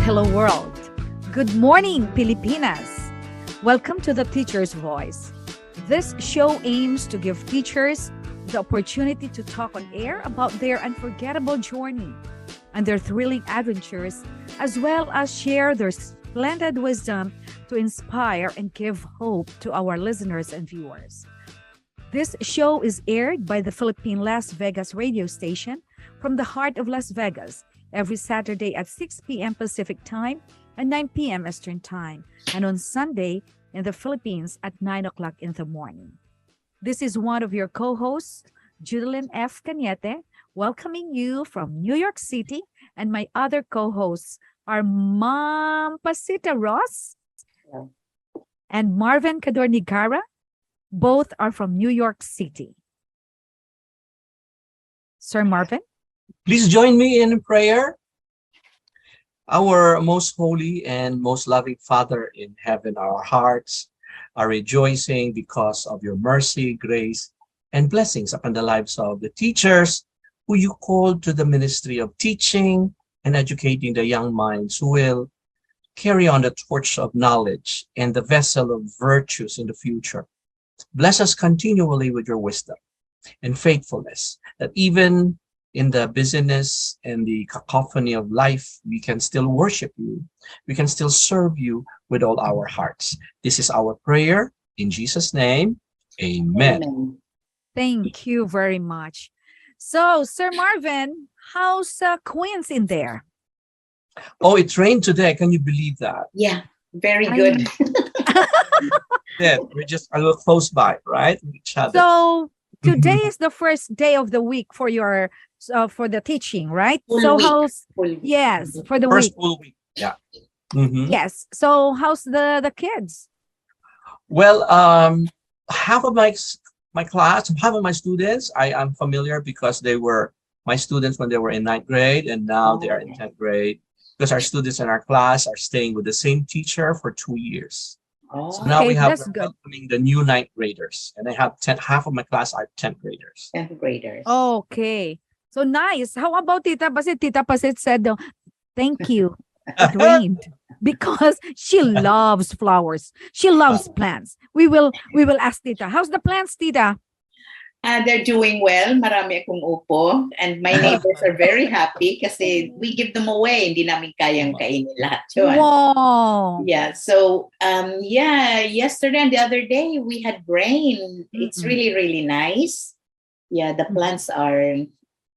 hello world. Good morning, Pilipinas. Welcome to the Teacher's Voice. This show aims to give teachers the opportunity to talk on air about their unforgettable journey and their thrilling adventures, as well as share their splendid wisdom to inspire and give hope to our listeners and viewers. This show is aired by the Philippine Las Vegas radio station from the heart of Las Vegas every Saturday at 6 p.m. Pacific Time and 9 p.m. Eastern Time, and on Sunday in the Philippines at 9 o'clock in the morning. This is one of your co-hosts, Judeline F. Cañete, welcoming you from New York City, and my other co-hosts are Ma'am Pasita Ross and Marvin Cadornigara. Both are from New York City. Sir Marvin? Please join me in prayer. Our most holy and most loving Father in heaven, our hearts are rejoicing because of your mercy, grace, and blessings upon the lives of the teachers who you called to the ministry of teaching and educating the young minds who will carry on the torch of knowledge and the vessel of virtues in the future. Bless us continually with your wisdom and faithfulness, that even in the busyness and the cacophony of life, we can still worship you. We can still serve you with all our hearts. This is our prayer in Jesus' name. Amen. Amen. Thank you very much. So, Sir Marvin, how's Queens in there? Oh, it rained today. Can you believe that? Yeah, very good. Yeah, we're just a little close by, right? With each other. So, today is the first day of the week for your for the teaching, right? Full So week. how's Full week. yes for the First week? full week. Yeah. Mhm. Yes. So how's the kids? Well, half of my class, half of my students, I am familiar because they were my students when they were in 9th grade, and now they are in 10th grade. Because our students in our class are staying with the same teacher for 2 years. So now we Okay, have that's good. welcoming the new 9th graders, and I have half of my class are 10th graders. 10th graders. Okay. So nice. How about Tita Basit? Tita Basit said, thank you. It rained because she loves flowers. She loves plants. We will ask Tita. How's the plants, Tita? They're doing well. Marami akong upo. And my neighbors are very happy kasi we give them away. Hindi namin kayang kainin lahat yun. Wow. Yeah. So, yesterday and the other day we had rain. It's Mm-mm. really, really nice. Yeah, the plants are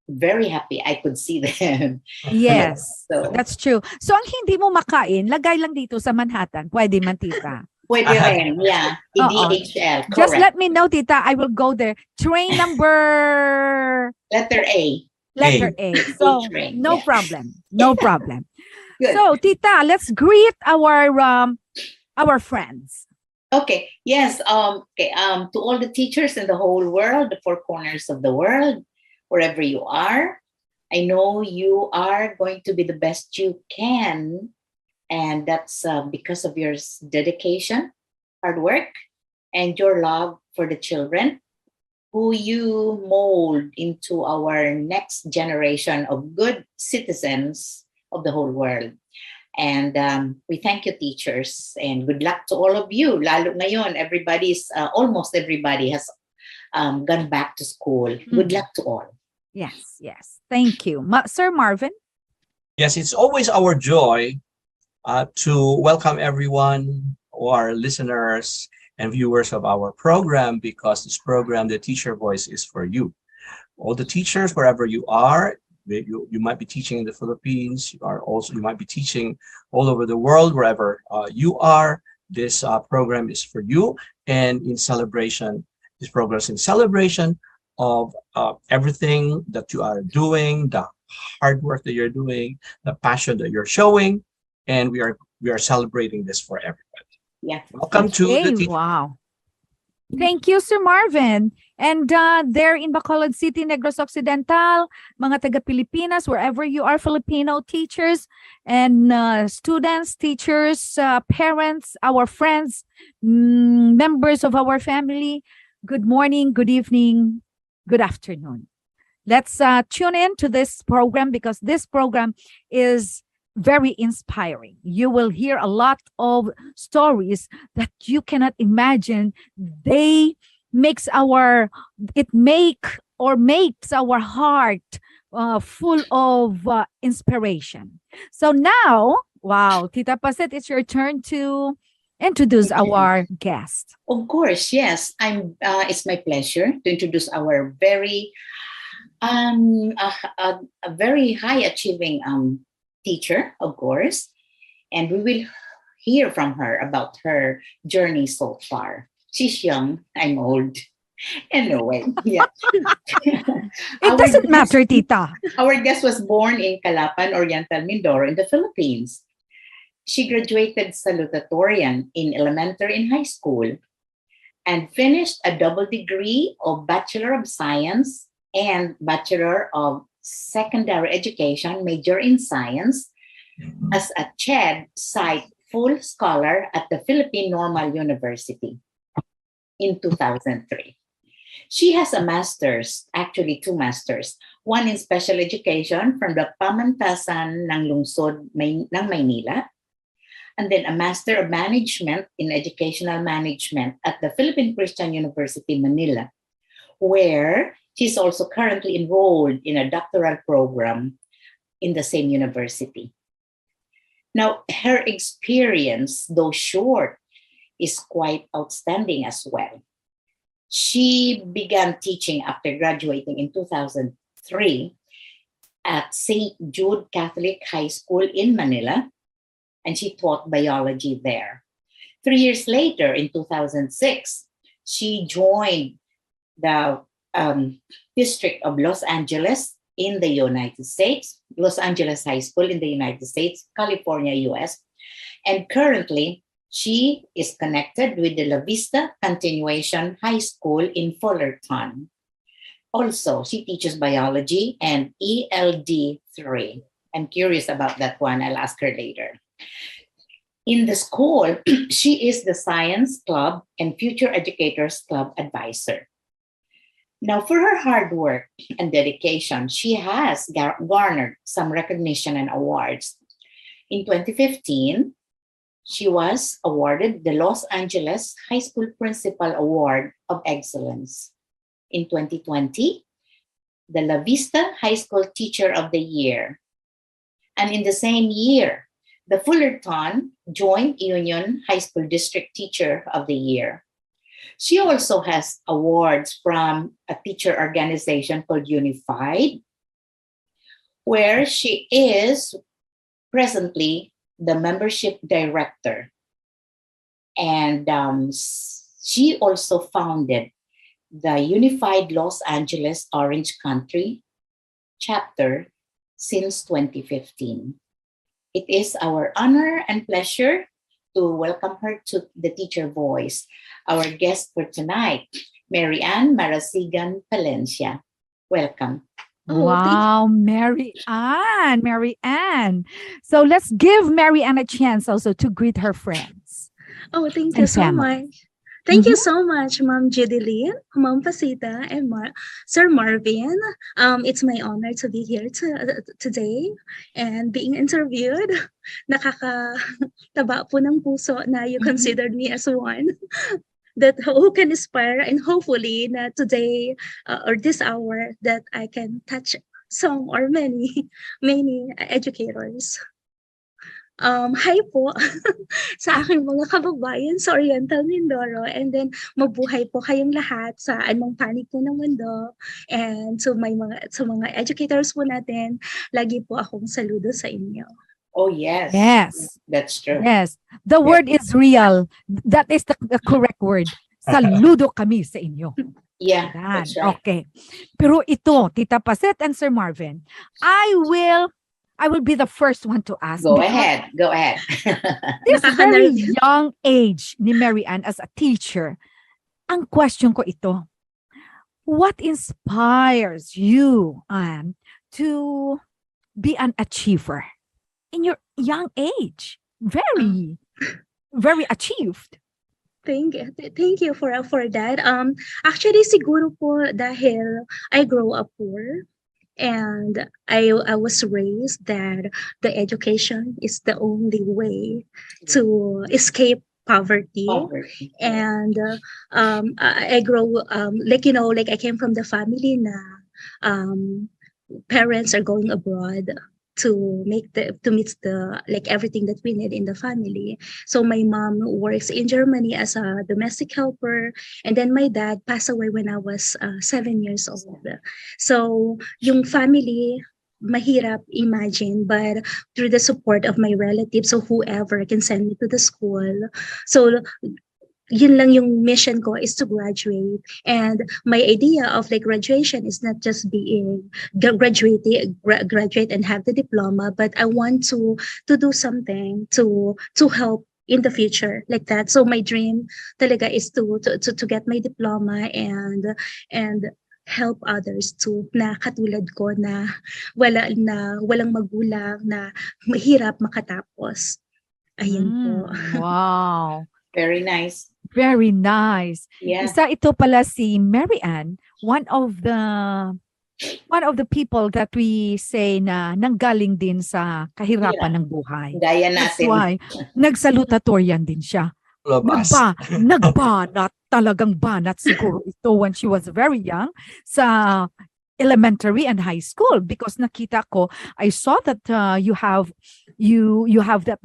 very happy. I could see them. Yes, So, that's true. So ang hindi mo makain, lagay lang dito sa Manhattan. Pwede man, Tita. pwede rin. Yeah. Oo. EDHL. Just Correct. let me know, Tita. I will go there. Train number Letter A. letter A. So train, no yeah. problem. No problem. Good. So, Tita, let's greet our friends. Okay. Yes. To all the teachers in the whole world, the four corners of the world, wherever you are, I know you are going to be the best you can, and that's because of your dedication, hard work, and your love for the children, who you mold into our next generation of good citizens of the whole world. And we thank you, teachers, and good luck to all of you. Lalo ngayon, almost everybody has gone back to school. Good luck to all. Yes, yes. Thank you. Sir Marvin? Yes, it's always our joy to welcome everyone, our listeners and viewers of our program, because this program, The Teacher Voice, is for you. All the teachers, wherever you are, you might be teaching in the Philippines, you might be teaching all over the world, wherever you are. This program is for you, and this program is in celebration of everything that you are doing, the hard work that you're doing, the passion that you're showing, and we are celebrating this for everybody. Yeah. Welcome to the teacher. Wow. Thank you, Sir Marvin. And there in Bacolod City, Negros Occidental, mga taga-Pilipinas, wherever you are, Filipino teachers and students, teachers, parents, our friends, members of our family, good morning, good evening, good afternoon. Let's tune in to this program, because this program is very inspiring. You will hear a lot of stories that you cannot imagine. They makes our it make or makes our heart full of inspiration. So now, wow, Tita Paset, it's your turn to introduce our guest. Of course, yes. It's my pleasure to introduce our very a very high achieving teacher, of course, and we will hear from her about her journey so far. She's young, I'm old. Anyway, yeah. It doesn't matter, Tita. Our guest was born in Calapan, Oriental Mindoro in the Philippines. She graduated salutatorian in elementary and high school and finished a double degree of Bachelor of Science and Bachelor of Secondary Education, major in science, as a CHED Site Full Scholar at the Philippine Normal University in 2003. She has a master's, actually two masters, one in special education from the Pamantasan ng Lungsod ng Maynila, and then a Master of Management in Educational Management at the Philippine Christian University, Manila, where she's also currently enrolled in a doctoral program in the same university. Now, her experience, though short, is quite outstanding as well. She began teaching after graduating in 2003 at St. Jude Catholic High School in Manila, and she taught biology there. 3 years later, in 2006, she joined the District of Los Angeles in the United States, Los Angeles High School in the United States, California, US. And currently, she is connected with the VISTA Continuation High School in Fullerton. Also, she teaches biology and ELD 3. I'm curious about that one. I'll ask her later. In the school, she is the Science Club and Future Educators Club advisor. Now, for her hard work and dedication, she has garnered some recognition and awards. In 2015, she was awarded the Los Angeles High School Principal Award of Excellence. In 2020, the La Vista High School Teacher of the Year. And in the same year, the Fullerton Joint Union High School District Teacher of the Year. She also has awards from a teacher organization called Unified, where she is presently the membership director. And she also founded the Unified Los Angeles Orange Country chapter since 2015. It is our honor and pleasure to welcome her to the Teacher Voice. Our guest for tonight, Mary Ann Palencia. Welcome. Wow, Mary Ann, Mary Ann. So let's give Mary Ann a chance also to greet her friends. Oh, thank you and so family. much. Thank you so much, Ma'am Judeline, Ma'am Pasita, and Sir Marvin. It's my honor to be here today and being interviewed. Nakakataba po ng puso na you considered me as one that who can inspire, and hopefully na today or this hour that I can touch some or many educators. Hi po sa aking mga kababayan sa Oriental Mindoro, and then mabuhay po kayong lahat sa anong panig po ng mundo, and sa mga educators po natin, lagi po akong saludo sa inyo. Oh, yes. Yes. That's true. Yes. The word is real. That is the correct word. Saludo kami sa inyo. Yeah, Yan. that's right. Okay. Pero ito, Tita Paset and Sir Marvin, I will be the first one to ask. Go because ahead. This very young age ni Mary Ann as a teacher, ang question ko ito, what inspires you, Ann, to be an achiever in your young age? Very, very achieved. Thank you for that. Actually, siguro po dahil I grow up poor. And I was raised that the education is the only way to escape poverty. Poverty. And I grow like, you know, like I came from the family na um parents are going abroad to meet the like everything that we need in the family. So my mom works in Germany as a domestic helper, and then my dad passed away when I was 7 years old. So yung family mahirap imagine, but through the support of my relatives, so whoever can send me to the school, so yun lang yung mission ko is to graduate. And my idea of like graduation is not just being graduate and have the diploma, but I want to do something to help in the future like that. So my dream talaga is to get my diploma and help others to na katulad ko na walang magulang na mahirap makatapos. Ayun po. Wow. Very nice. Very nice. Yeah. Isa ito pala si Mary Ann, one of the people that we say na nanggaling din sa kahirapan ng buhay. Gaya That's natin. why nagsalutatorian din siya. All of us. Nagbanat, talagang banat siguro ito when she was very young sa elementary and high school, because nakita ko, I saw that you have that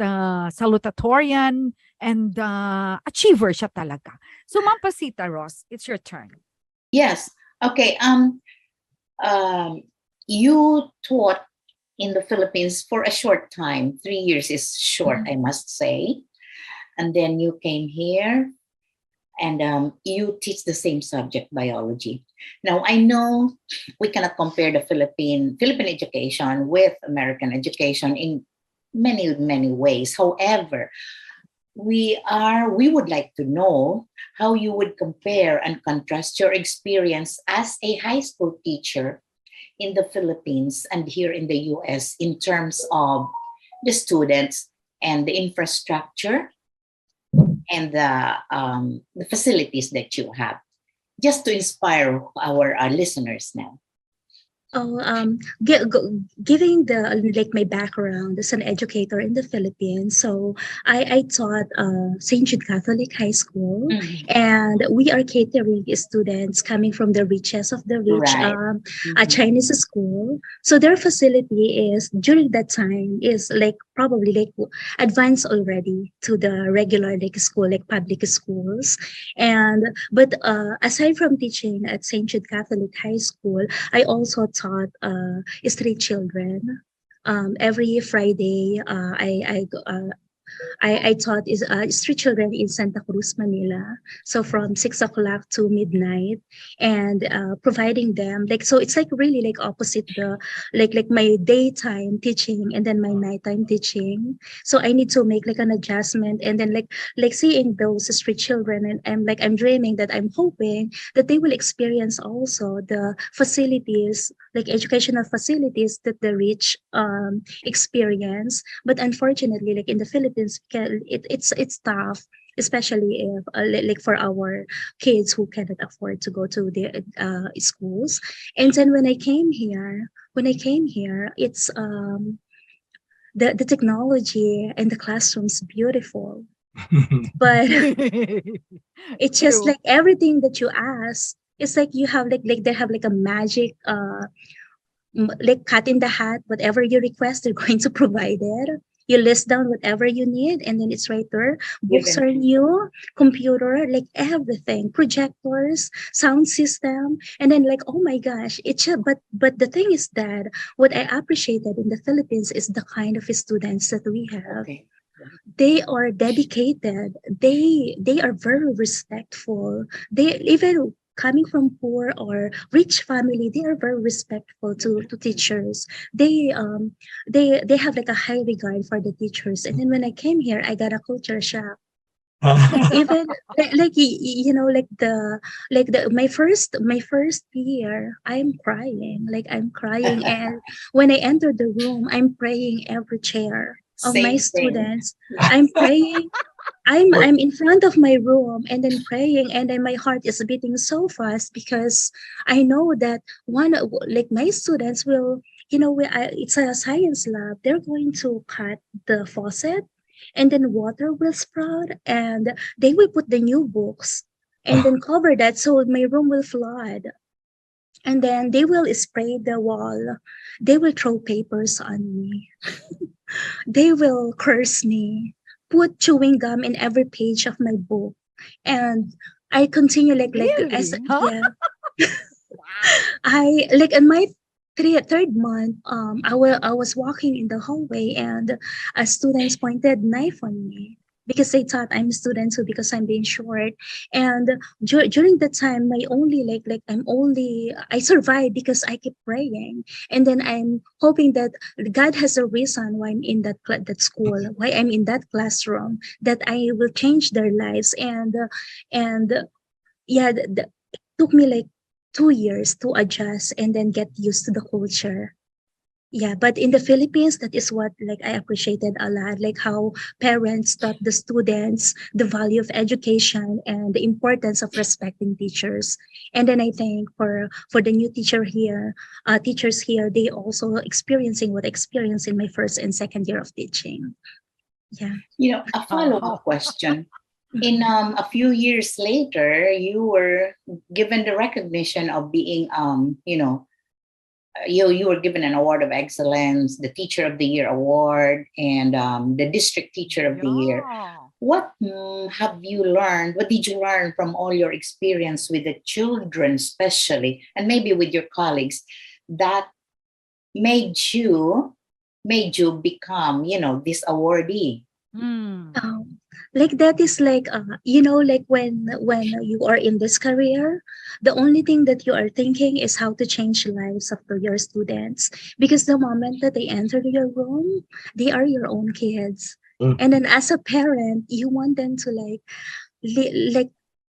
salutatorian and achiever siya talaga. So Ma'am Pasita Ross, it's your turn. Yes. Okay. You taught in the Philippines for a short time. 3 years is short, I must say. And then you came here and you teach the same subject, biology. Now, I know we cannot compare the Philippine education with American education in many, many ways. However, we would like to know how you would compare and contrast your experience as a high school teacher in the Philippines and here in the US in terms of the students and the infrastructure and the facilities that you have, just to inspire our listeners now. Oh, giving the like my background as an educator in the Philippines, so I taught St. Jude Catholic High School, and we are catering students coming from the richest of the rich, Right. a Chinese school. So their facility is during that time is like probably like advanced already to the regular like school, like public schools. And but aside from teaching at St. Jude Catholic High School, I also taught street children. Every Friday, I taught street children in Santa Cruz, Manila. So from 6 o'clock to midnight, and providing them like, so it's like really like opposite the like my daytime teaching and then my nighttime teaching. So I need to make like an adjustment, and then like seeing those street children, and I'm dreaming that I'm hoping that they will experience also the facilities, like educational facilities that the rich experience. But unfortunately, like in the Philippines, it's tough, especially if like for our kids who cannot afford to go to the schools. And then when I came here, it's the technology and the classrooms beautiful, but it's just True. like everything that you ask, it's like you have like they have like a magic like cut in the hat, whatever you request, they're going to provide it. You list down whatever you need, and then it's right there. Books are new, computer, like everything, projectors, sound system, and then like, oh my gosh, it's but the thing is that what I appreciated in the Philippines is the kind of students that we have. Okay. They are dedicated. They are very respectful. They even coming from poor or rich family, they are very respectful to teachers. They have like a high regard for the teachers. And then when I came here, I got a culture shock. Even like you know, like the my first year, I'm crying, and when I entered the room, I'm praying every chair of my Same thing. students. I'm praying Or I'm in front of my room and then praying, and then my heart is beating so fast because I know that like my students will, it's a science lab. They're going to cut the faucet, and then water will sprout, and they will put the new books and then cover that so my room will flood. And then they will spray the wall. They will throw papers on me. They will curse me, put chewing gum in every page of my book. And I continue as Really? Huh? yeah. Wow. I like in my third month, I was walking in the hallway and a students pointed knife on me because they thought I'm a student too because I'm being short. And during that time, my only I survived because I keep praying, and then I'm hoping that God has a reason why I'm in that school, why I'm in that classroom, that I will change their lives. And yeah, it took me like 2 years to adjust and then get used to the culture. Yeah, but in the Philippines, that is what like I appreciated a lot, like how parents taught the students the value of education and the importance of respecting teachers. And then I think for the new teachers here, they also experiencing what I experienced in my first and second year of teaching. Yeah. A follow-up question. In a few years later, you were given the recognition of being, you were given an award of excellence, the Teacher of the Year award, and the District Teacher of the Year. Yeah. What have you learned? What did you learn from all your experience with the children, especially, and maybe with your colleagues, that made you become, this awardee? Mm. Like that is like like when you are in this career, the only thing that you are thinking is how to change lives of your students, because the moment that they enter your room, they are your own kids. Mm. And then as a parent, you want them to like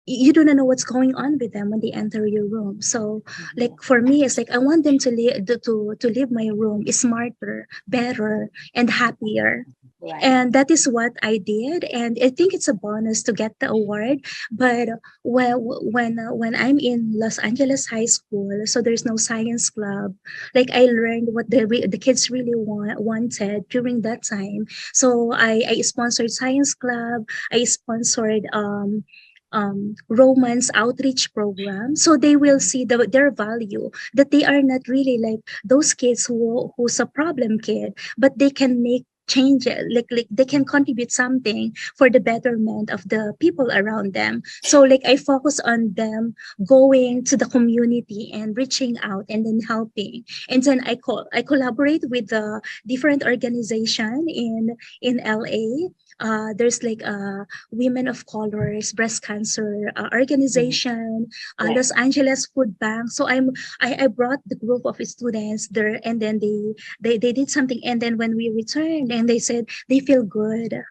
you don't know what's going on with them when they enter your room. So like for me, it's like I want them to leave my room smarter, better, and happier. Right. And that is what I did, and I think it's a bonus to get the award. But when I'm in Los Angeles High School, so there's no science club. Like I learned what the kids really wanted during that time. So I sponsored science club. I sponsored romance outreach program, so they will see their value, that they are not really like those kids who's a problem kid, but they can make change it, like they can contribute something for the betterment of the people around them. So like I focus on them going to the community and reaching out and then helping. And then I collaborate with the different organization in LA. There's like Women of Colors breast cancer organization, Right. Los Angeles Food Bank. So I brought the group of students there, and then they did something, and then when we returned, and they said they feel good.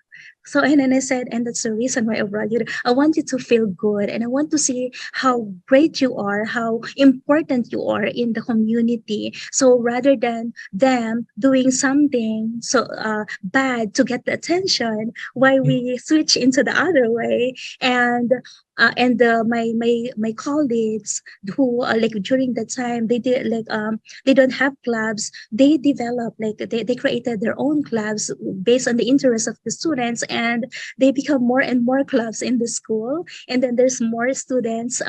So and then I said, and that's the reason why I brought you. I want you to feel good, and I want to see how great you are, how important you are in the community. So rather than them doing something so bad to get the attention, why we switch into the other way. And my colleagues who like during that time they did like they don't have clubs, they developed like they created their own clubs based on the interest of the students, and they become more and more clubs in the school, and then there's more students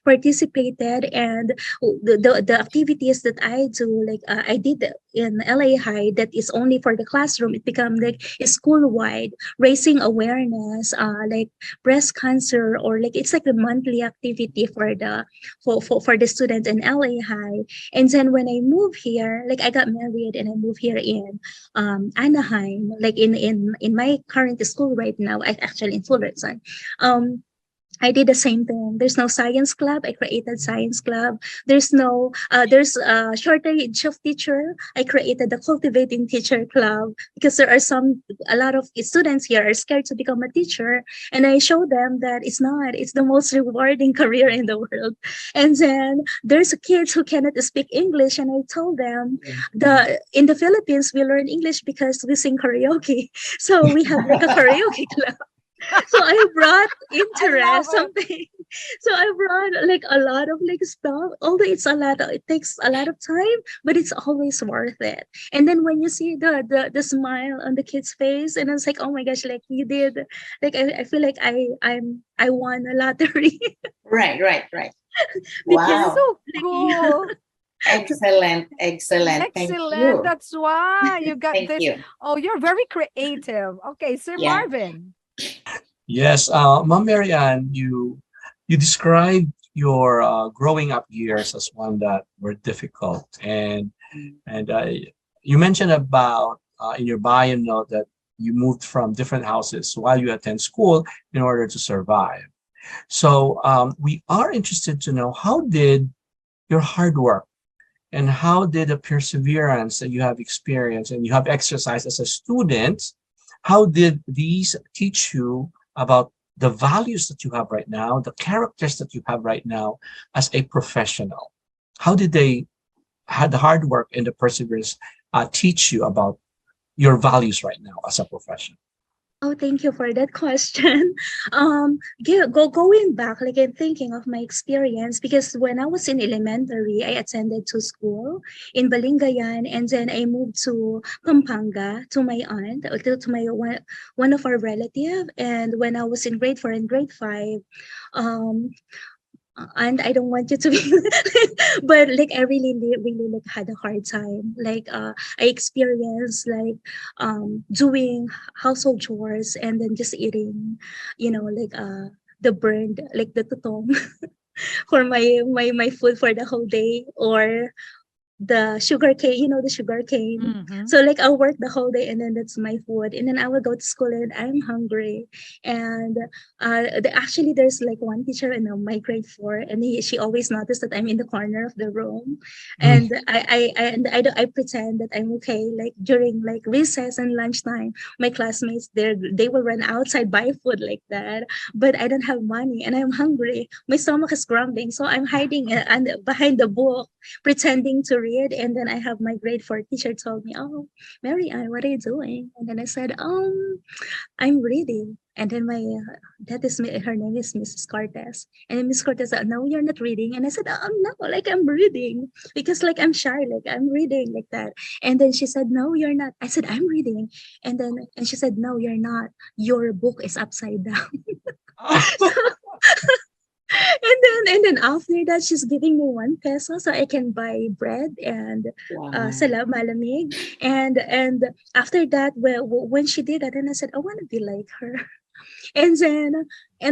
participated. And the activities that I do, like I did in LA High, that is only for the classroom, it become like school wide, raising awareness, like breast cancer, or like it's like a monthly activity for the students in LA High. And then when I moved here, like I got married and I moved here in Anaheim, like in my current school right now, I actually in Fullerton. I did the same thing. There's no science club. I created science club. There's a shortage of teacher. I created the cultivating teacher club, because there are a lot of students here are scared to become a teacher. And I show them that it's not, it's the most rewarding career in the world. And then there's kids who cannot speak English. And I told them in the Philippines, we learn English because we sing karaoke. So we have like a karaoke club. So I brought I love interest it. something. So I brought like a lot of like stuff. Although it's a lot, it takes a lot of time, but it's always worth it. And then when you see the smile on the kid's face, and it's like, oh my gosh, like you did, like I feel like I won a lottery Right, right, right. because Wow. So like cool. Excellent, excellent. Thank Excellent. you. That's why you got Thank this. you. Oh, you're very creative. Okay, Sir Yeah. Marvin. Yes, Ma'am Mary Ann, you described your growing up years as one that were difficult, and you mentioned about in your bio note that you moved from different houses while you attend school in order to survive. So we are interested to know, how did your hard work and how did the perseverance that you have experienced and you have exercised as a student, how did these teach you about the values that you have right now, the characters that you have right now as a professional? How did they had the hard work and the perseverance teach you about your values right now as a profession? Oh, thank you for that question. Going back, like I'm thinking of my experience because when I was in elementary, I attended to school in Balingayan, and then I moved to Pampanga to my aunt, or to my one of our relative. And when I was in grade 4 and grade 5, um, and I don't want you to be, but like I really like had a hard time. Like I experienced like doing household chores and then just eating, like the burned, like the tutong for my food for the whole day, or the sugar cane, the sugar cane. Mm-hmm. So like I'll work the whole day and then that's my food. And then I will go to school and I'm hungry. And actually there's like one teacher in my grade 4, and she always noticed that I'm in the corner of the room. Mm. And I pretend that I'm okay. Like during like recess and lunchtime, my classmates they will run outside buy food like that. But I don't have money and I'm hungry. My stomach is grumbling. So I'm hiding and behind the book pretending to read. And then I have my grade 4 teacher told me, oh, Mary Ann, what are you doing? And then I said, I'm reading. And then her name is Mrs. Cortez. And then Miss Cortez said, no, you're not reading. And I said, no, like I'm reading because like I'm shy, like I'm reading like that. And then she said, no, you're not. I said, I'm reading. And she said, no, you're not. Your book is upside down. And then after that, she's giving me 1 peso so I can buy bread and Wow. salam malamig. And after that, when she did that, then I said, I want to be like her. And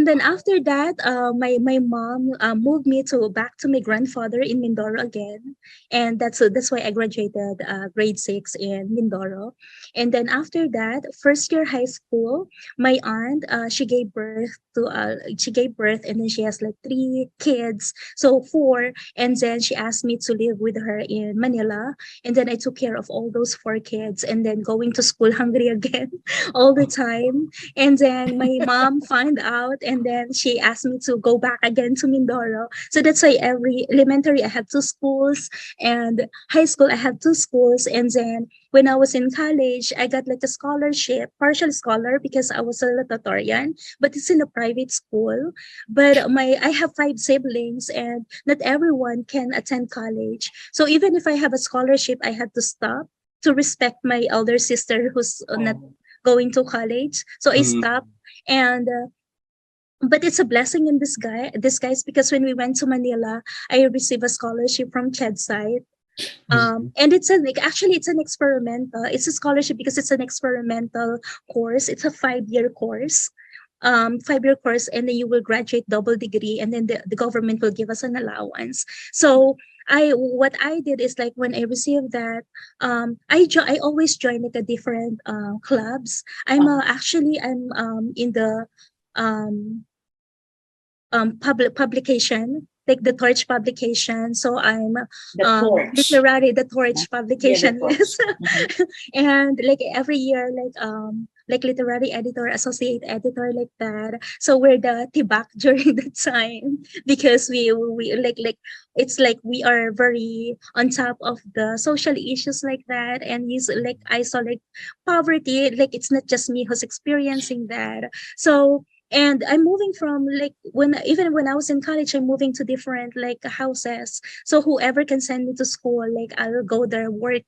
then after that, my mom moved me to back to my grandfather in Mindoro again, and that's why I graduated grade 6 in Mindoro. And then after that, first year high school, my aunt she gave birth, and then she has like 3 kids, so 4, and then she asked me to live with her in Manila, and then I took care of all those 4 kids, and then going to school hungry again all the time. And then my mom found out, and then she asked me to go back again to Mindoro. So that's why every elementary I have 2 schools, and high school I have 2 schools. And then when I was in college, I got like a scholarship, partial scholar, because I was a salutatorian, but it's in a private school. But I have 5 siblings, and not everyone can attend college. So even if I have a scholarship, I had to stop to respect my elder sister who's not Oh, going to college. So I Mm. stopped. And but it's a blessing in disguise, because when we went to Manila, I received a scholarship from ChedSite. Mm. And it's an experimental. It's a scholarship because it's an experimental course. It's a 5-year course. 5-year course, and then you will graduate double degree, and then the government will give us an allowance. So what I did is, like, when I received that, I always join like a different clubs. I'm in the um publication, like the Torch publication. So I'm the torch. literary, the Yeah, Torch yeah, the publication, torch. yes. Mhm. And like every year, like like literary editor, associate editor, like that. So we're the tibak during the time because we like it's like we are very on top of the social issues like that. And he's like, I saw like poverty, like it's not just me who's experiencing that. So and I'm moving from like even when I was in college, I'm moving to different like houses. So whoever can send me to school, like I'll go there, work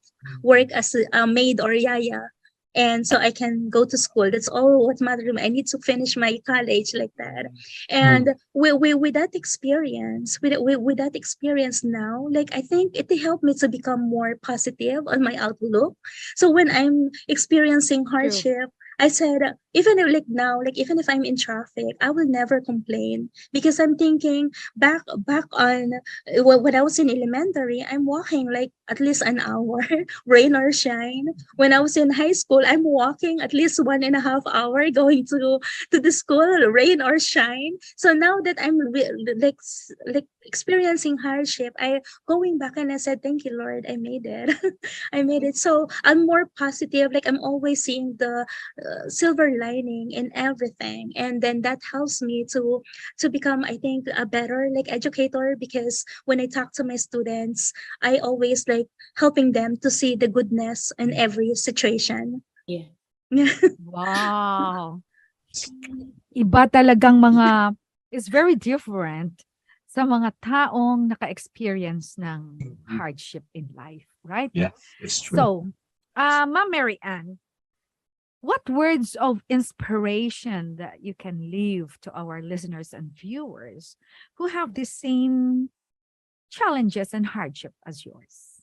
as a maid or yaya. And so I can go to school. That's all what matters to me. I need to finish my college like that. And with that experience, with that experience now, like I think it helped me to become more positive on my outlook. So when I'm experiencing hardship, I said, even if, like now, like even if I'm in traffic, I will never complain because I'm thinking back on when I was in elementary, I'm walking like at least an hour, rain or shine. When I was in high school, I'm walking at least 1.5 hours going to the school, rain or shine. So now that I'm like experiencing hardship, I going back and I said, thank you, Lord, I made it. I made it. So I'm more positive. Like I'm always seeing the silver lining in everything, and then that helps me to become, I think, a better like educator, because when I talk to my students, I always like helping them to see the goodness in every situation. Yeah. Wow. Iba talagang mga is very different sa mga taong naka-experience ng hardship in life, right? Yeah, it's true. So, Ma'am Mary Ann, what words of inspiration that you can leave to our listeners and viewers who have the same challenges and hardship as yours?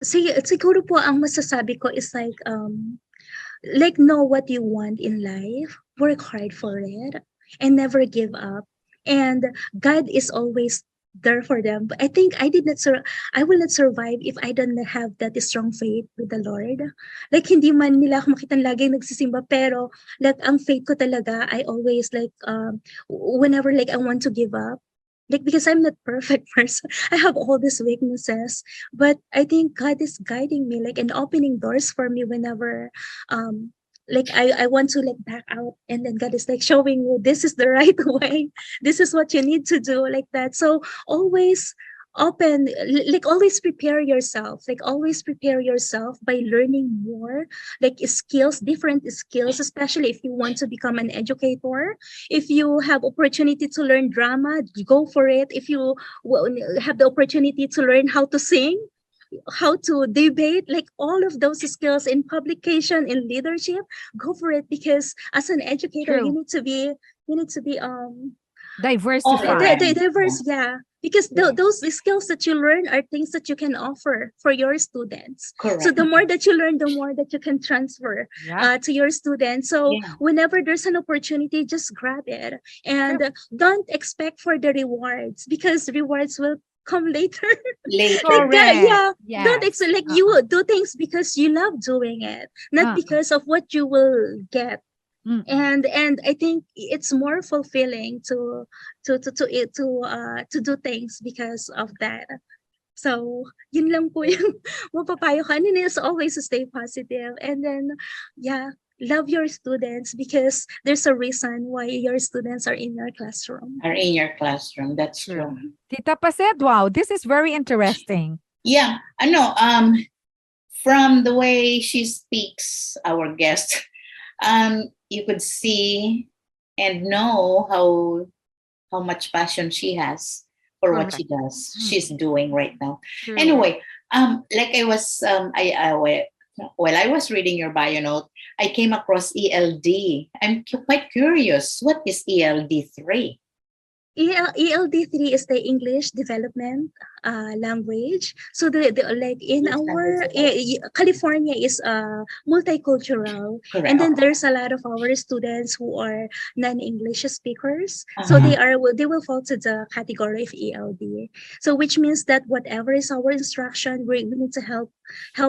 Siguro po ang masasabi ko is like know what you want in life, work hard for it, and never give up. And God is always there for them. But I think I will not survive if I don't have that strong faith with the Lord. Like hindi man nila ako makita laging nagsisimba, pero like ang faith ko talaga, I always like whenever like I want to give up, like because I'm not perfect person, I have all these weaknesses, but I think God is guiding me like and opening doors for me whenever like I want to like back out, and then God is like showing me this is the right way, this is what you need to do, like that. So always open, like always prepare yourself, like always prepare yourself by learning more like skills, different skills, especially if you want to become an educator. If you have opportunity to learn drama, go for it. If you have the opportunity to learn how to sing, how to debate, like all of those skills in publication, in leadership, go for it, because as an educator, True. you need to be Diversified. diverse, yeah, because those skills that you learn are things that you can offer for your students. Correct. So the more that you learn, the more that you can transfer Yeah. to your students. So Yeah. whenever there's an opportunity, just grab it, and don't expect for the rewards, because rewards will come later. Later. Correct. Yeah, don't Yes. like you do things because you love doing it, not because of what you will get. Mm. And I think it's more fulfilling to do things because of that. So yun lang po yung mapapayo ko. And then is always to stay positive, and then love your students, because there's a reason why your students are in your classroom. Are in your classroom. That's true. Tita Pased, wow, this is very interesting. Yeah, I know. From the way she speaks, our guest, you could see and know how much passion she has for what she does. She's doing right now. True. Anyway, like I was, while I was reading your bio note, I came across ELD. I'm quite curious. What is ELD3? ELD3 is the English Development Language. So the like in our California is multicultural. Correct. And then there's a lot of our students who are non-English speakers. So they will fall to the category of ELD. So which means that whatever is our instruction, we need to help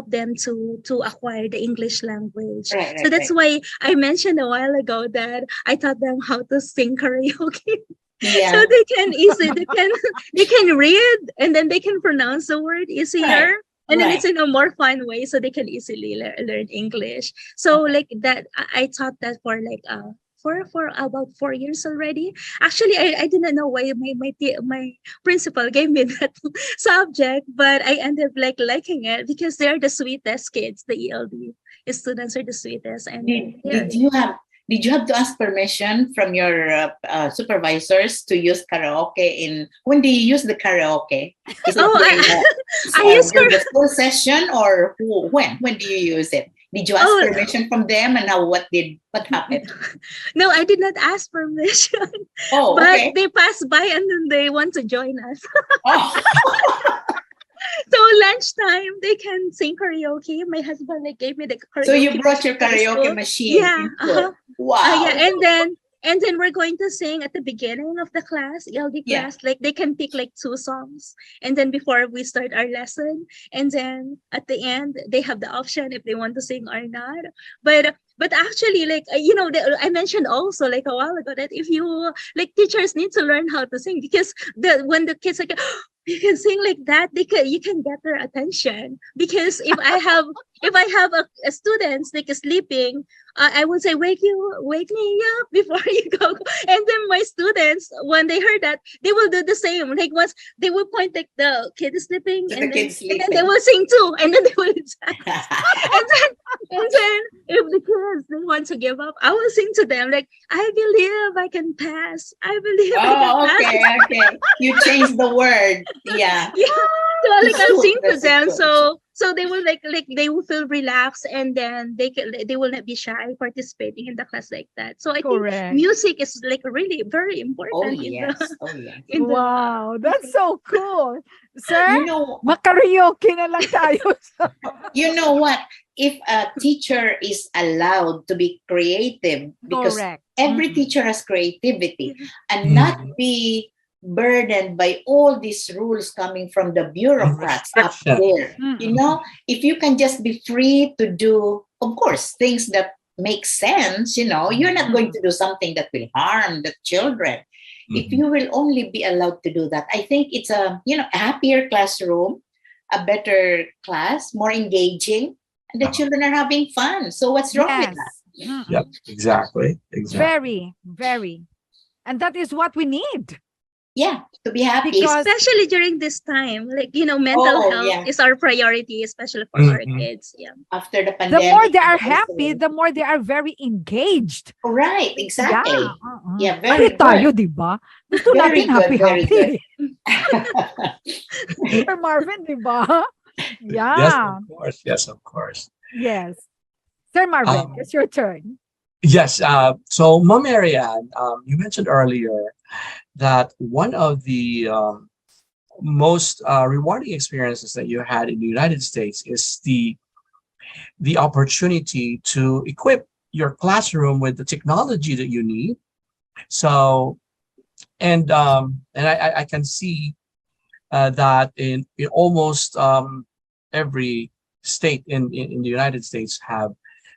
them to acquire the English language. Right, so that's why I mentioned a while ago that I taught them how to sing karaoke. Yeah. So they can read, and then they can pronounce the word easier. And then Right. it's in a more fun way, so they can easily learn English. So like that, I taught that for like for about 4 years already. Actually, I didn't know why my principal gave me that subject, but I ended up like liking it because they're the sweetest kids. The ELD students are the sweetest, and Did, then they're did you have did you have to ask permission from your supervisors to use karaoke in when do you use the karaoke? Is it oh during I use during the school session or when do you use it? Did you ask oh permission from them and now what happened? no, I did not ask permission, Oh, but okay. they passed by and then they want to join us. Oh, So lunchtime they can sing karaoke. My husband like gave me the so you karaoke brought your machine to the karaoke school. machine Yeah, in school. Wow. yeah, and then we're going to sing at the beginning of the class, ELD Yeah. class. Like they can pick like 2 songs, and then before we start our lesson, and then at the end they have the option if they want to sing or not. But actually, like I mentioned also like a while ago that if you like teachers need to learn how to sing because when the kids like you can sing like that, you can get their attention. Because if I have a students like sleeping, I would say wake me up before you go. And then my students, when they heard that, they will do the same. Like once they will point like the kid is sleeping, So the and then kid's and then they sleeping. will sing too, and then they will dance. And then if the kids they want to give up, I will sing to them like I believe I can pass. I believe I can Oh, pass. okay, okay. You changed the word. Yeah. Yeah. So like That's I'll good. sing to That's them. good. So they will like they will feel relaxed, and then they will not be shy participating in the class like that. So I think Correct. music is like really very Oh important in the yes. Oh yes. in the Wow, that's so cool. Sir, You know, makaraoke na lang tayo. you know what? If a teacher is allowed to be creative, because Correct. every Mm-mm. teacher has creativity, and Mhm. not be burdened by all these rules coming from the bureaucrats up Restriction. there. Mm-mm. You know, if you can just be free to do, of course, things that make sense, you're not going to do something that will harm the children. If Mhm. you will only be allowed to do that, I think it's a happier classroom, a better class, more engaging, and the Uh-huh. children are having fun. So what's wrong with that? Yes. Mm-mm. Yep, exactly. Very, very. And that is what we need Yeah, to be happy. because especially during this time, like mental Oh, health yeah. is our priority, especially for our Mhm. kids. Yeah. After the the more pandemic, they are and happy, also- the more they are very engaged. right, Yeah. exactly. Yeah, Pare very tayo, good. di ba? Gusto Very natin good, very happy-happy. good. Sir Marvin, di ba? Yes, Yeah. of course. Yes, of course. Yes. Sir Marvin, Um, it's your turn. yes. So, Mom Mary Ann, you mentioned earlier that one of the most rewarding experiences that you had in the United States is the opportunity to equip your classroom with the technology that you need. So, and I can see that in almost every state in the United States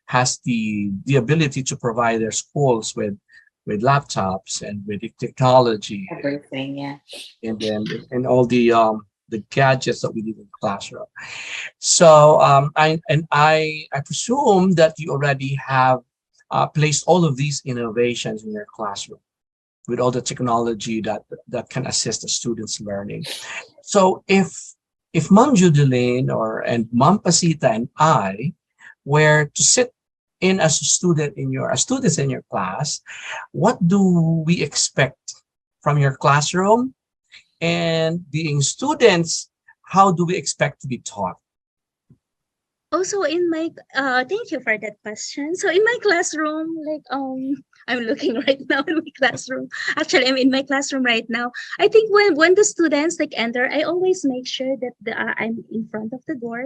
has the ability to provide their schools with laptops and with the technology Everything, yeah. and all the gadgets that we need in the classroom. So I presume that you already have placed all of these innovations in your classroom with all the technology that can assist the students learning. So if Mom Judeline and Mom Pasita and I were to sit in as students in your class, what do we expect from your classroom? And being students, how do we expect to be taught? Also in my thank you for that question. So in my classroom, like I'm looking right now in my classroom. Actually, I'm in my classroom right now. I think when the students like enter, I always make sure that I'm in front of the door,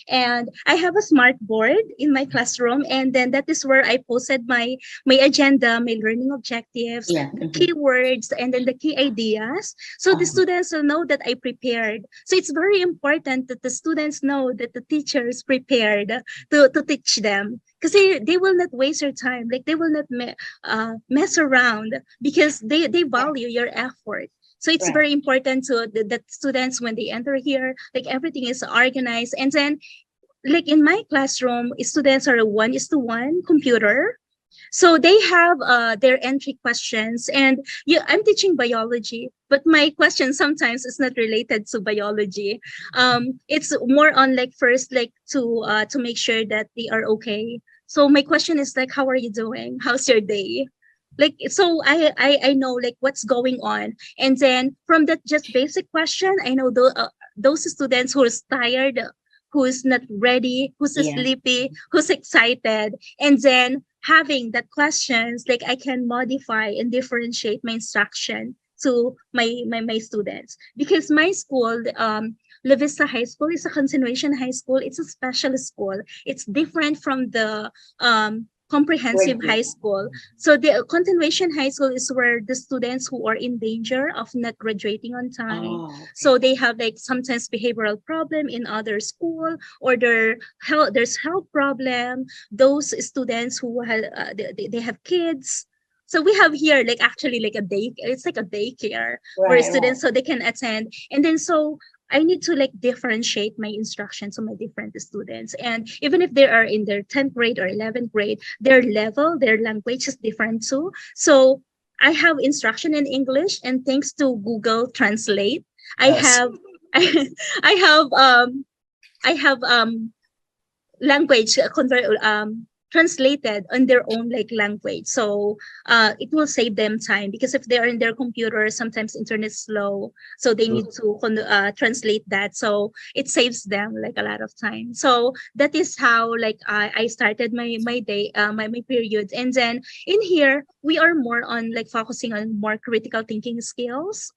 and I have a smart board in my classroom, and then that is where I posted my agenda, my learning objectives, Yeah. the keywords, and then the key ideas, so the students will know that I prepared. So it's very important that the students know that the teacher is prepared to teach them, because they will not waste your time, like they will not mess around, because they value your effort. So it's Right. very important to that students, when they enter here, like everything is organized. And then like in my classroom, students are a 1:1 computer. So they have their entry questions, and yeah, I'm teaching biology, but my question sometimes is not related to biology. It's more on like first like to make sure that they are okay. So my question is like, how are you doing? How's your day? Like, so I know like what's going on, and then from that just basic question, I know those students who is tired, who's not ready, who's Yeah. sleepy, who's excited, and then having that questions, like I can modify and differentiate my instruction to my students. Because my school, La Vista High School, is a continuation high school. It's a special school. It's different from the comprehensive high school. So the continuation high school is where the students who are in danger of not graduating on time. Oh, okay. So they have like sometimes behavioral problem in other school, or there's health problem. Those students who have they have kids. So we have here like actually like it's like a daycare for Right, students, so they can attend. And then so I need to like differentiate my instruction to my different students. And even if they are in their 10th grade or 11th grade, their level, their language is different too. So I have instruction in English, and thanks to Google Translate, I Yes. have I have language translated on their own like language. So it will save them time, because if they are in their computer, sometimes internet is slow, so they need to translate that. So it saves them like a lot of time. So that is how like I started my day, my period. And then in here we are more on like focusing on more critical thinking skills.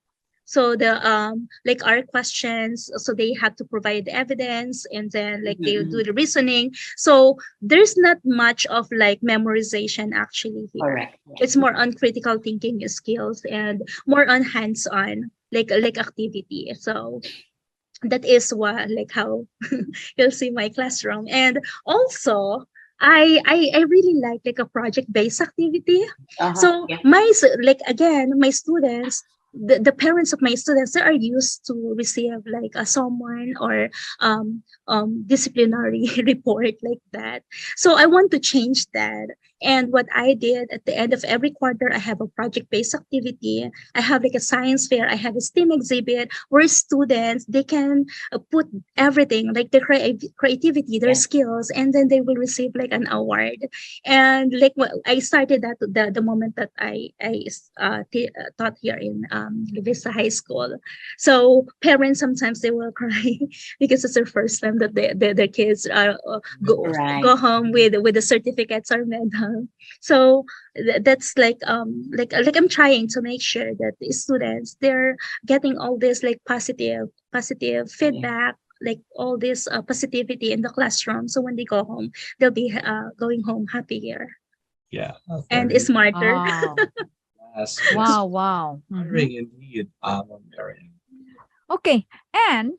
So the like our questions, so they have to provide evidence, and then like they do the reasoning. So there's not much of like memorization actually here. Correct. It's more on critical thinking skills and more on hands-on like activity. So that is what like how you'll see my classroom. And also I really like a project-based activity. So Yeah. like again, my students, the parents of my students, they are used to receive like a someone or disciplinary report like that. So I want to change that. And what I did at the end of every quarter, I have a project-based activity. I have like a science fair. I have a STEAM exhibit where students, they can put everything, like their creativity, their skills, and then they will receive like an award. And like I started that the moment that I taught here in Vista High School. So parents sometimes they will cry because it's their first time that their kids go home with the certificates or medal. So that's like I'm trying to make sure that the students, they're getting all this like positive feedback, like all this positivity in the classroom. So when they go home, they'll be going home happier. Yeah. And Very smarter. Wow. yes. Wow. Inspiring indeed, Mary Ann. Okay. And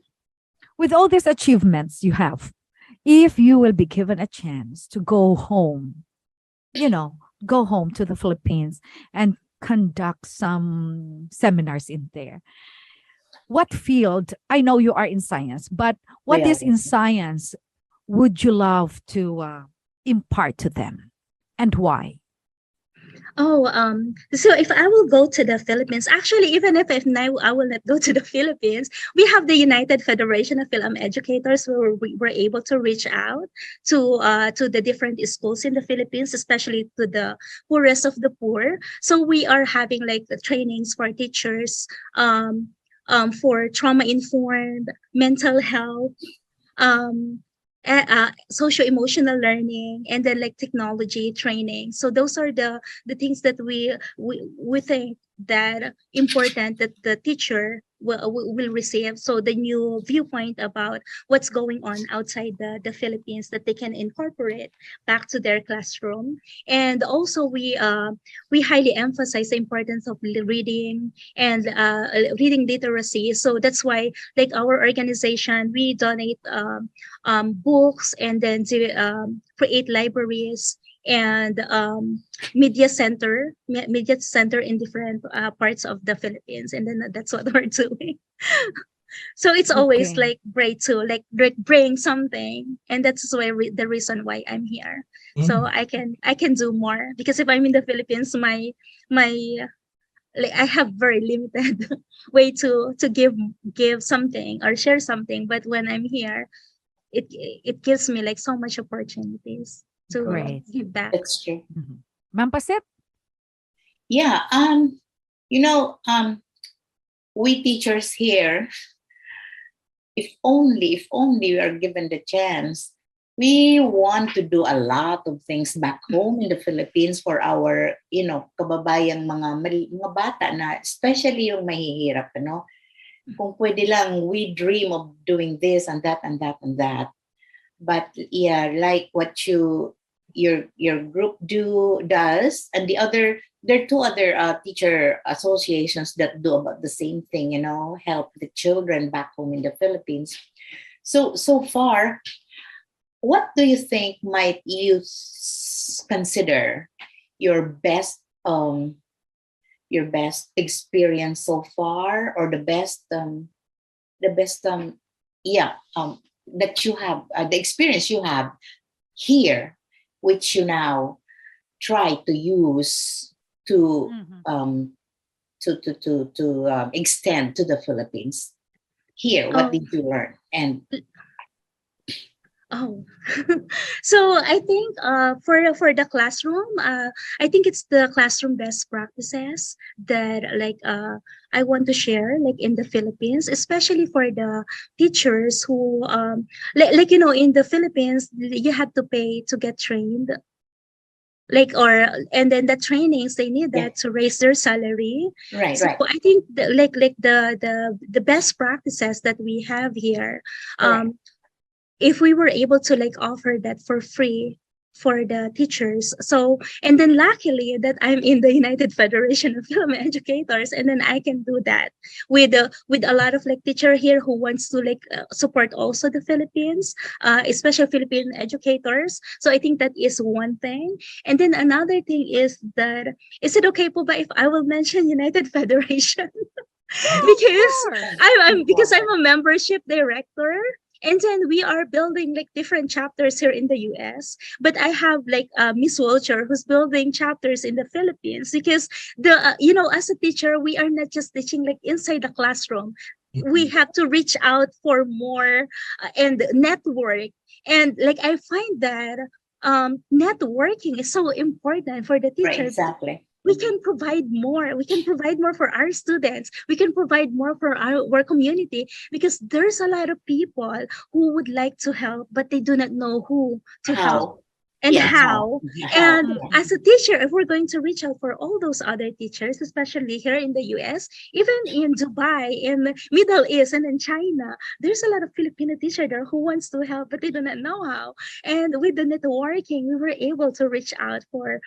with all these achievements you have, if you will be given a chance to go home, go home to the Philippines and conduct some seminars in there, what field? I know you are in science, but what is in science would you love to impart to them, and why? So if I will go to the Philippines, actually, even if now I will not go to the Philippines, we have the United Federation of Film Educators, where we were able to reach out to the different schools in the Philippines, especially to the poorest of the poor. So we are having like the trainings for teachers, for trauma-informed mental health, um, socio-emotional learning, and then like technology training. So those are the things that we think that important that the teacher will receive. So the new viewpoint about what's going on outside the Philippines, that they can incorporate back to their classroom. And also we highly emphasize the importance of reading and reading literacy. So that's why like our organization, we donate books, and then to create libraries and media center in different parts of the Philippines, and then that's what we're doing. So it's always Okay. like great to like bring something, and that's why the reason why I'm here. So Mm. I can do more, because if I'm in the Philippines, my like I have very limited way to give something or share something. But when I'm here, it gives me like so much opportunities to Great. give back. That's true. Mhm. Ma'am Pasip? Yeah. We teachers here, if only we are given the chance, we want to do a lot of things back home in the Philippines for our, kababayang mga bata na, especially yung mahihirap, Kung pwede lang, we dream of doing this and that and that and that. But yeah, like what your group does, and there are two other teacher associations that do about the same thing, help the children back home in the Philippines. So far, what do you think might you consider your best experience so far, or the best yeah that you have, the experience you have here, which you now try to use to Mhm. extend to the Philippines? Here, what Oh, did you learn? And oh. So I think for the classroom, I think it's the classroom best practices that like I want to share like in the Philippines, especially for the teachers who like in the Philippines you have to pay to get trained, like, or and then the trainings they need yeah, that to raise their salary. right, So right, I think like the best practices that we have here, correct. if we were able to like offer that for free for the teachers. So, and then luckily that I'm in the United Federation of Film Educators, and then I can do that with a lot of like teacher here who wants to like support also the Philippines, especially Philippine educators. So I think that is one thing. And then another thing is that, is it okay po ba if I will mention United Federation? Of Because course. because I'm a membership director. And then we are building like different chapters here in the US. But I have like Miss Wilcher who's building chapters in the Philippines, because as a teacher, we are not just teaching like inside the classroom. We Mhm. have to reach out for more and network. And like I find that networking is so important for the Right, teacher. exactly. We can provide more. We can provide more for our students. We can provide more for our community, because there's a lot of people who would like to help, but they do not know who to help How? and Yeah, how? how. Yeah, how? And Yeah. as a Mhm. teacher, if we're going to reach out for all those other teachers, especially here in the US, even in Dubai, in Middle East, and in China, there's a lot of Filipino teacher there who wants to help, but they do not know how. And with the networking, we were able to reach out for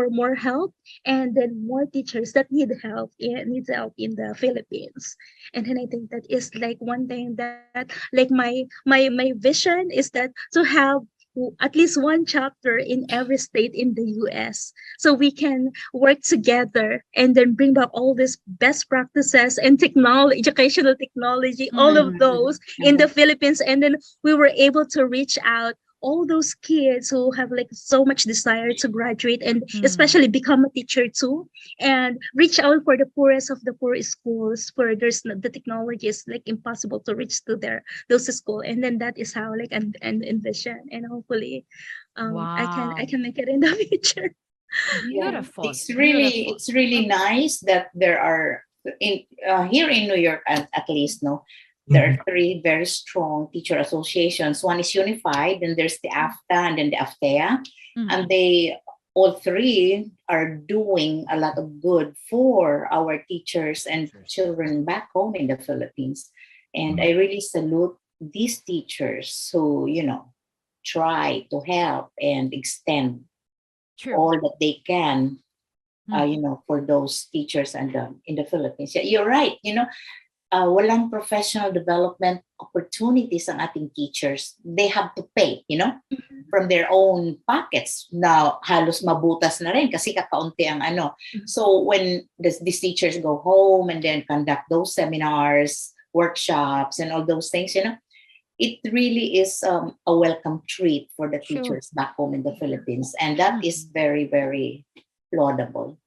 more help, and then more teachers that needs help in the Philippines. And then I think that is like one thing that like my vision is that to have at least one chapter in every state in the US, so we can work together and then bring back all these best practices and technology, educational technology, all of Mhm. those in the Philippines. And then we were able to reach out all those kids who have like so much desire to graduate and Mhm. especially become a teacher too, and reach out for the poorest of the poor schools where the technology is like impossible to reach to those school. And then that is how like and envision, and hopefully I can Wow. make it in the future. Yeah, Beautiful. it's really Beautiful. it's really nice that there are in here in New York, at least, no, there are Mhm. three very strong teacher associations. One is unified, and there's the AFTA and then the AFTEA, and Mhm. they all three are doing a lot of good for our teachers and children back home in the Philippines. And I really salute these teachers who try to help and extend True. all that they can, Mhm. for those teachers and in the Philippines. Yeah, you're right. Walang professional development opportunities ang ating teachers. They have to pay. from their own pockets na halos mabutas na rin kasi kakaunti ang ano. So when these teachers go home and then conduct those seminars, workshops, and all those things, it really is a welcome treat for the teachers back home in the Philippines. And that is very, very laudable.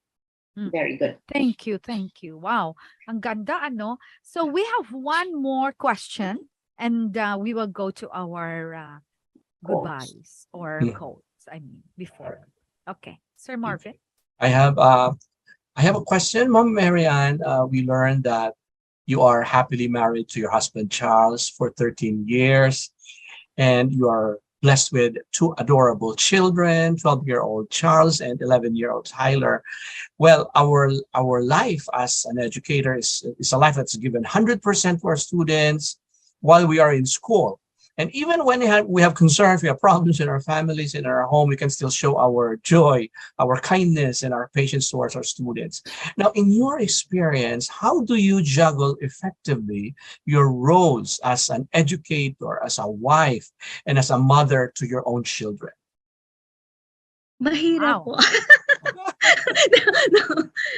Very good. Thank you. Wow. Ang ganda, ano? So we have one more question and we will go to our goodbyes or quotes, before. Okay. Sir Marvin? I have a question, Mom Mary Ann. We learned that you are happily married to your husband, Charles, for 13 years, and you are blessed with 2 adorable children, 12-year-old Charles and 11-year-old Tyler. Well, our life as an educator is a life that's given 100% to our students while we are in school. And even when we have concerns, we have problems in our families, in our home, we can still show our joy, our kindness, and our patience towards our students. Now, in your experience, how do you juggle effectively your roles as an educator, as a wife, and as a mother to your own children? Mahirap po. No,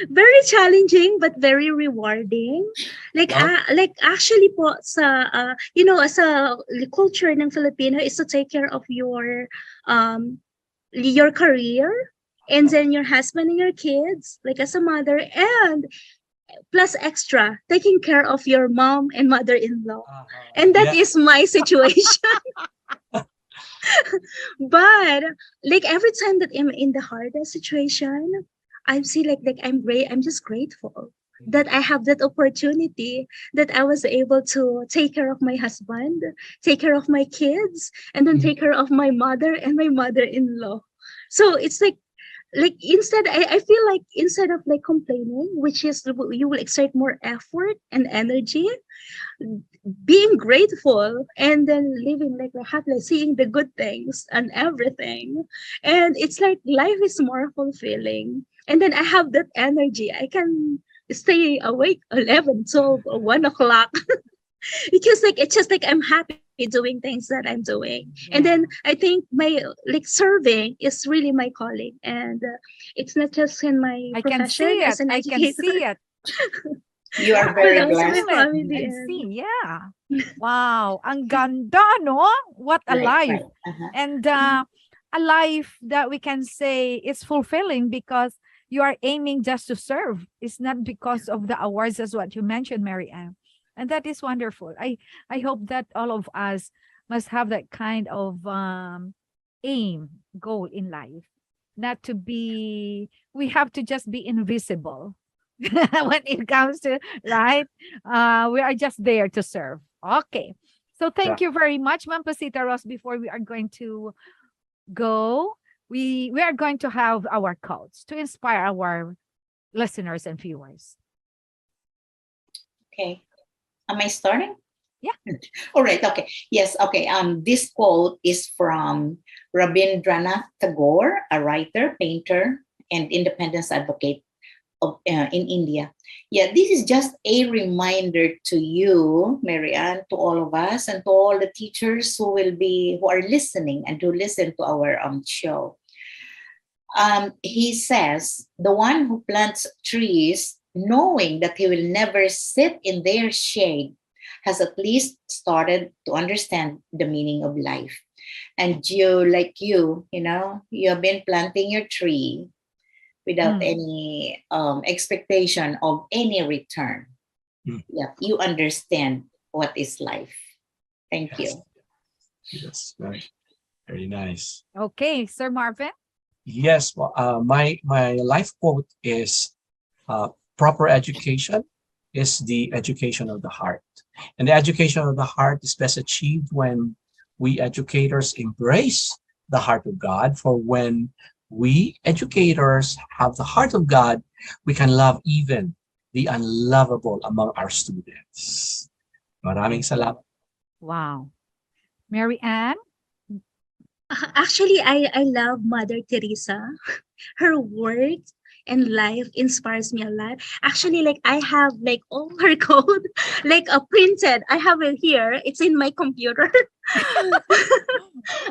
very challenging but very rewarding. Like actually po sa as a culture ng Filipino is to take care of your career and then your husband and your kids, like as a mother, and plus extra taking care of your mom and mother-in-law. And that is my situation. But like every time that I'm in the hardest situation, I see like I'm just grateful that I have that opportunity, that I was able to take care of my husband, take care of my kids, and then take care of my mother and my mother-in-law. So it's like instead, I feel like instead of like complaining, which is you will exert more effort and energy, being grateful and then living like happily, seeing the good things and everything. And it's like life is more fulfilling. And then I have that energy. I can stay awake 11, 12, or 1 o'clock because like it's just like I'm happy doing things that I'm doing. And then I think my serving is really my calling, and it's not just in my profession as an educator. I can see it. You are very blessed. Yeah. Wow. Ang ganda, no? What a life. Right. And a life that we can say is fulfilling because you are aiming just to serve. It's not because of the awards, as what you mentioned, Mary Ann. And that is wonderful. I hope that all of us must have that kind of goal in life. Not to be, we have to just be invisible. When it comes to, right? We are just there to serve. Okay. So thank you very much, Ma'am Pasita Ross. Before we are going to go, we are going to have our quotes to inspire our listeners and viewers. Okay. Am I starting? Yeah. All right. Okay. Yes. Okay. This quote is from Rabindranath Tagore, a writer, painter, and independence advocate in India. Yeah, this is just a reminder to you, Mary Ann, to all of us, and to all the teachers who are listening and who listen to our show. He says, the one who plants trees knowing that he will never sit in their shade has at least started to understand the meaning of life. And you have been planting your tree without any expectation of any return. Yeah, you understand what is life. Thank you. Yes, right. Very nice. Okay, Sir Marvin. Yes, my life quote is proper education is the education of the heart. And the education of the heart is best achieved when we educators embrace the heart of God. For when we educators have the heart of God, we can love even the unlovable among our students. Maraming salamat. Wow. Mary Ann? Actually, I love Mother Teresa. Her words and life inspires me a lot. Actually, like I have like all her code, like printed. I have it here. It's in my computer.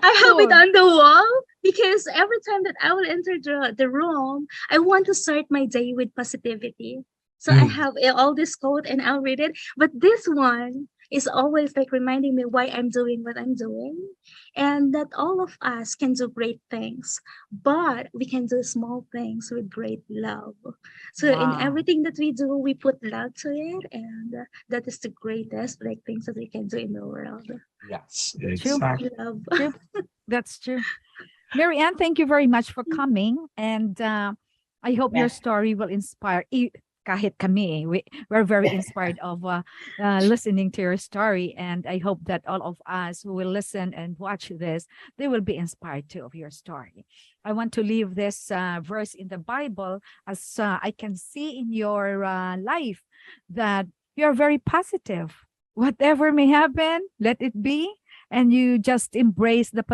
I have it Cool. on the wall because every time that I will enter the room, I want to start my day with positivity. So I Mm. have all this quote and I'll read it. But this one is always like reminding me why I'm doing what I'm doing, and that all of us can do great things, but we can do small things with great love. So in Wow. everything that we do, we put love to it, and that is the greatest like things that we can do in the world. Yes, True. exactly. Love. True. That's true. Mary Ann, thank you very much for coming. And I hope your Yeah. story will inspire. Kahit kami, we're very inspired of listening to your story. And I hope that all of us who will listen and watch this, they will be inspired too of your story. I want to leave this verse in the Bible, as I can see in your life that you're very positive. Whatever may happen, let it be. And you just embrace the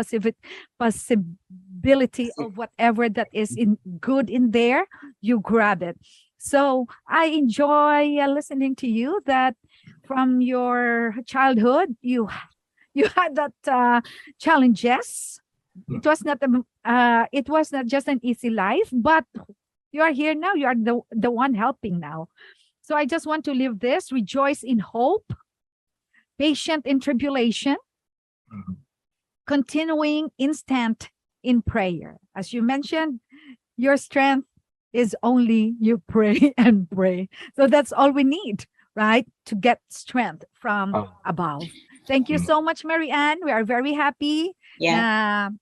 possibility of whatever that is in good in there, you grab it. So I enjoy listening to you that from your childhood you had that challenges. It was not just an easy life, but you are here now. You are the one helping now. So I just want to leave this: rejoice in hope, patient in tribulation, Mhm. continuing instant in prayer. As you mentioned, your strength is only you pray and pray. So that's all we need, right? To get strength from Oh, above. Thank you mm. so much, Mary Ann. We are very happy Yeah. na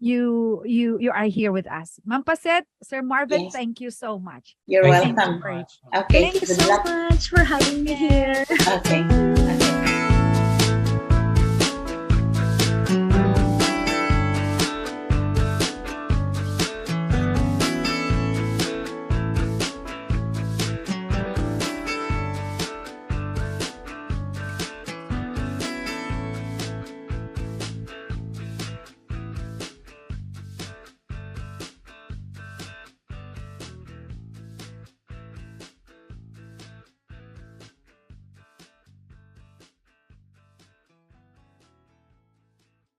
you are here with us. Ma'am Paset, Sir Marvin, Yes. thank you so much. You're Thank you Continue to welcome. very pray. much. Okay. Thank you Good so luck. much for having me here. Okay.